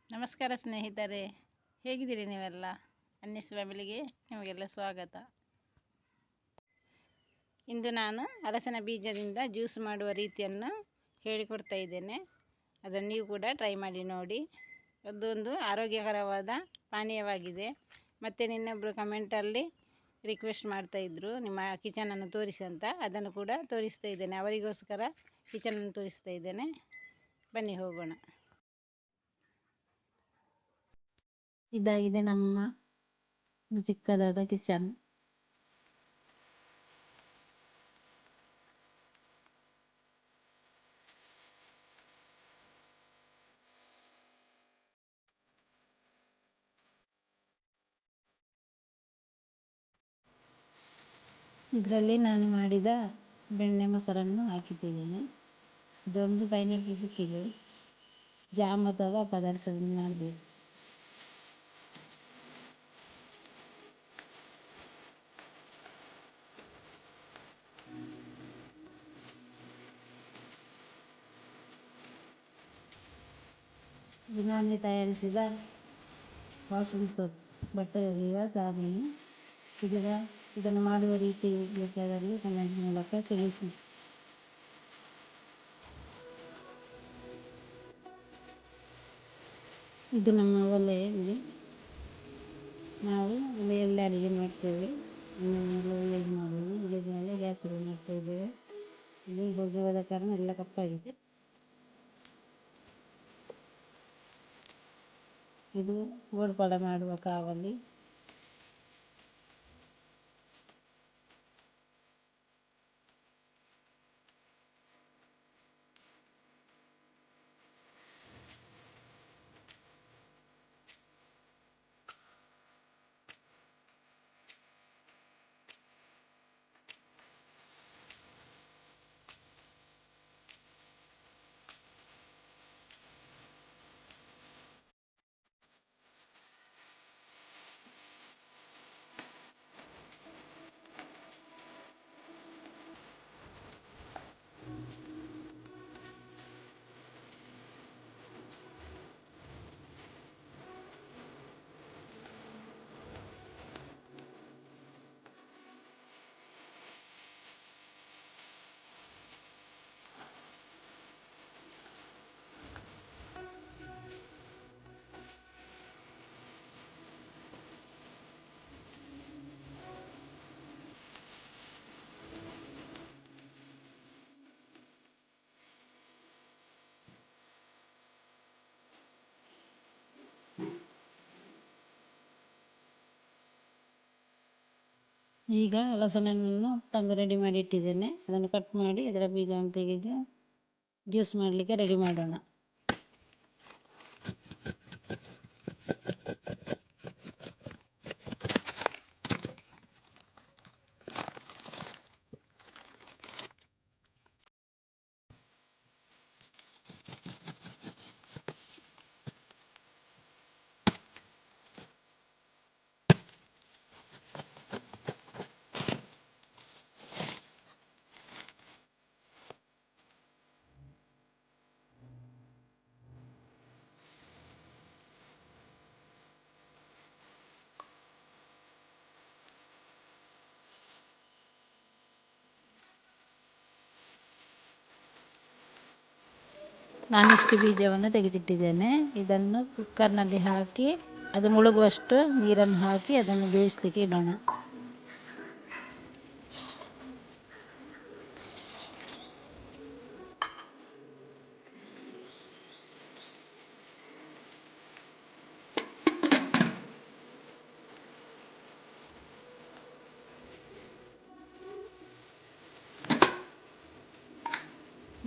ನಮಸ್ಕಾರ ಸ್ನೇಹಿತರೆ, ಹೇಗಿದ್ದೀರಿ ನೀವೆಲ್ಲ? ಅನ್ನಿಸ್ ಫ್ಯಾಮಿಲಿಗೆ ನಿಮಗೆಲ್ಲ ಸ್ವಾಗತ. ಇಂದು ನಾನು ಹಲಸಿನ ಬೀಜದಿಂದ ಜ್ಯೂಸ್ ಮಾಡುವ ರೀತಿಯನ್ನು ಹೇಳಿಕೊಡ್ತಾ ಇದ್ದೇನೆ. ಅದನ್ನು ನೀವು ಕೂಡ ಟ್ರೈ ಮಾಡಿ ನೋಡಿ. ಅದೊಂದು ಆರೋಗ್ಯಕರವಾದ ಪಾನೀಯವಾಗಿದೆ. ಮತ್ತು ನಿನ್ನೊಬ್ಬರು ಕಮೆಂಟಲ್ಲಿ ರಿಕ್ವೆಸ್ಟ್ ಮಾಡ್ತಾಯಿದ್ರು ನಿಮ್ಮ ಕಿಚನನ್ನು ತೋರಿಸಿ ಅಂತ. ಅದನ್ನು ಕೂಡ ತೋರಿಸ್ತಾ ಇದ್ದೇನೆ, ಅವರಿಗೋಸ್ಕರ ಕಿಚನನ್ನು ತೋರಿಸ್ತಾ ಇದ್ದೇನೆ. ಬನ್ನಿ ಹೋಗೋಣ. ಇದಾಗಿದೆ ನಮ್ಮ ಚಿಕ್ಕದಾದ ಕಿಚನ್. ಇದರಲ್ಲಿ ನಾನು ಮಾಡಿದ ಬೆಣ್ಣೆ ಮೊಸರನ್ನು ಹಾಕಿಟ್ಟಿದ್ದೇನೆ. ಇದೊಂದು ಫೈನಲ್ ಸಿಕ್ಕಿದೆ. ಜಾಮ್ ಅಥವಾ ಪದಾರ್ಥದಿಂದ ಮಾಡಬೇಕು. ಇದು ನಾನೇ ತಯಾರಿಸಿದ ವಾಷಿಂಗ್ ಸೋಪ್, ಬಟ್ಟೆ ಒಗೆಯುವ ಸಾಬೂನು. ಇದನ್ನು ಮಾಡುವ ರೀತಿ ಬೇಕಾದಲ್ಲಿ ಕಮೆಂಟ್ ಮೂಲಕ ತಿಳಿಸಿ. ಇದು ನಮ್ಮ ಒಲೆಯಲ್ಲಿ ನಾವು ಒಲೆಯಲ್ಲಿ ಅಡುಗೆ ಮಾಡ್ತೇವೆ. ಒಲೆಯಲ್ಲಿ ಮಾಡೋದು. ಒಲೆದ ಮೇಲೆ ಗ್ಯಾಸಲ್ಲಿ ಮಾಡ್ತಾ ಇದ್ದೇವೆ. ಇಲ್ಲಿ ಹೊಗೆ ಹೋದ ಕಾರಣ ಎಲ್ಲ ಕಪ್ಪಾಗಿದೆ. ಇದು ಗೋಡ್ಫಲ ಮಾಡುವ ಕಾವಲಿ. ಈಗ ಹಲಸಿನನ್ನು ತಂದು ರೆಡಿ ಮಾಡಿ ಇಟ್ಟಿದ್ದೇನೆ. ಅದನ್ನು ಕಟ್ ಮಾಡಿ ಅದರ ಬೀಜವನ್ನು ತೆಗೆದು ಜ್ಯೂಸ್ ಮಾಡಲಿಕ್ಕೆ ರೆಡಿ ಮಾಡೋಣ. ನಾನಿಷ್ಟು ಬೀಜವನ್ನು ತೆಗೆದಿಟ್ಟಿದ್ದೇನೆ. ಇದನ್ನು ಕುಕ್ಕರ್ನಲ್ಲಿ ಹಾಕಿ ಅದು ಮುಳುಗುವಷ್ಟು ನೀರನ್ನು ಹಾಕಿ ಅದನ್ನು ಬೇಯಿಸಲಿಕ್ಕೆ ಇಡೋಣ.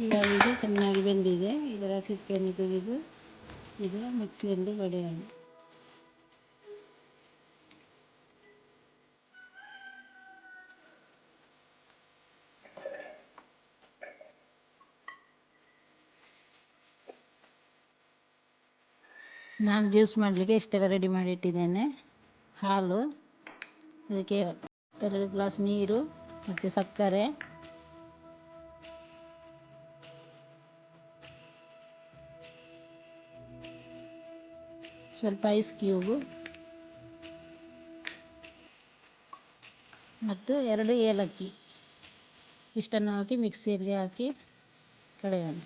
ಈಗ ಇದು ಚೆನ್ನಾಗಿ ಬೆಂದಿದೆ. ಇದರ ಸಿಪ್ಪೆಯನ್ನು ತೆಗೆದು ಇದು ಮಿಕ್ಸಿಯಲ್ಲಿ ಹೊಡೆಯೋಣ. ನಾನು ಜ್ಯೂಸ್ ಮಾಡಲಿಕ್ಕೆ ಇಷ್ಟೆಲ್ಲ ರೆಡಿ ಮಾಡಿ ಇಟ್ಟಿದ್ದೇನೆ. ಹಾಲು, ಅದಕ್ಕೆ 2 ಗ್ಲಾಸ್ ನೀರು ಮತ್ತು ಸಕ್ಕರೆ, ಸ್ವಲ್ಪ ಐಸ್ ಕ್ಯೂಬು ಮತ್ತು 2 ಏಲಕ್ಕಿ ಇಷ್ಟನ್ನು ಹಾಕಿ ಮಿಕ್ಸಿಯಲ್ಲಿ ಹಾಕಿ ಕಡೆಯೋಣ.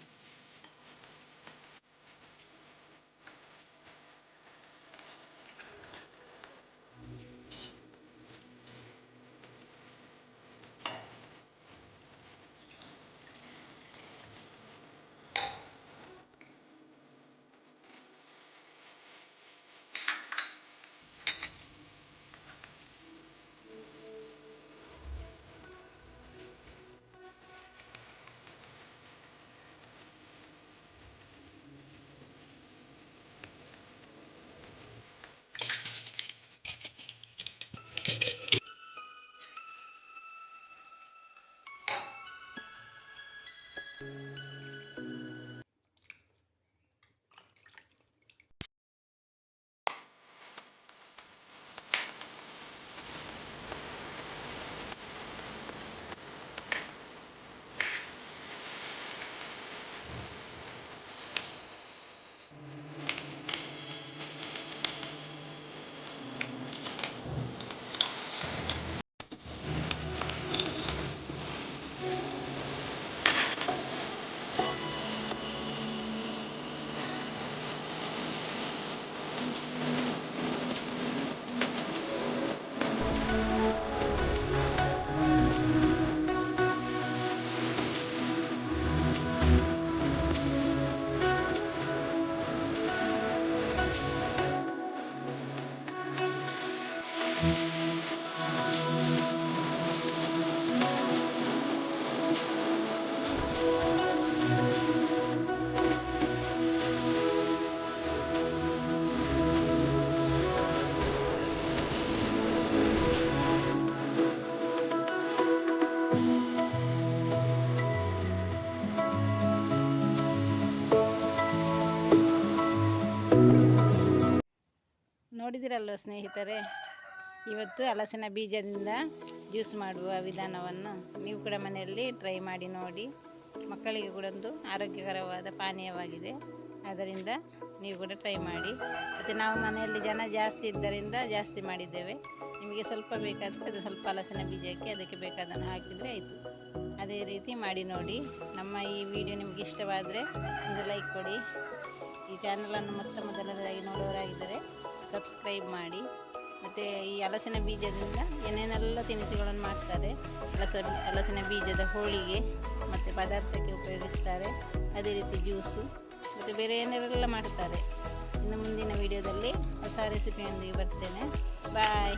ನೋಡಿದಿರಲ್ವ ಸ್ನೇಹಿತರೆ, ಇವತ್ತು ಹಲಸಿನ ಬೀಜದಿಂದ ಜ್ಯೂಸ್ ಮಾಡುವ ವಿಧಾನವನ್ನು ನೀವು ಕೂಡ ಮನೆಯಲ್ಲಿ ಟ್ರೈ ಮಾಡಿ ನೋಡಿ. ಮಕ್ಕಳಿಗೆ ಕೂಡ ಒಂದು ಆರೋಗ್ಯಕರವಾದ ಪಾನೀಯವಾಗಿದೆ. ಆದ್ದರಿಂದ ನೀವು ಕೂಡ ಟ್ರೈ ಮಾಡಿ. ಮತ್ತು ನಾವು ಮನೆಯಲ್ಲಿ ಜನ ಜಾಸ್ತಿ ಇದ್ದರಿಂದ ಜಾಸ್ತಿ ಮಾಡಿದ್ದೇವೆ. ನಿಮಗೆ ಸ್ವಲ್ಪ ಬೇಕಾದರೆ ಅದು ಸ್ವಲ್ಪ ಹಲಸಿನ ಬೀಜಕ್ಕೆ ಅದಕ್ಕೆ ಬೇಕಾದನ್ನು ಹಾಕಿದರೆ ಆಯಿತು. ಅದೇ ರೀತಿ ಮಾಡಿ ನೋಡಿ. ನಮ್ಮ ಈ ವಿಡಿಯೋ ನಿಮಗೆ ಇಷ್ಟವಾದರೆ ಒಂದು ಲೈಕ್ ಕೊಡಿ. ಈ ಚಾನಲನ್ನು ಮೊದಲನೇದಾಗಿ ನೋಡುವವರಾಗಿದ್ದರೆ ಸಬ್ಸ್ಕ್ರೈಬ್ ಮಾಡಿ. ಮತ್ತು ಈ ಹಲಸಿನ ಬೀಜದಿಂದ ಏನೇನೆಲ್ಲ ತಿನಿಸುಗಳನ್ನು ಮಾಡ್ತಾರೆ, ಹಲಸಿನ ಬೀಜದ ಹೋಳಿಗೆ ಮತ್ತು ಪದಾರ್ಥಕ್ಕೆ ಉಪಯೋಗಿಸ್ತಾರೆ. ಅದೇ ರೀತಿ ಜ್ಯೂಸು ಮತ್ತು ಬೇರೆ ಏನೆಲ್ಲ ಮಾಡ್ತಾರೆ. ಇನ್ನು ಮುಂದಿನ ವಿಡಿಯೋದಲ್ಲಿ ಹೊಸ ರೆಸಿಪಿಯೊಂದಿಗೆ ಬರ್ತೇನೆ. ಬಾಯ್.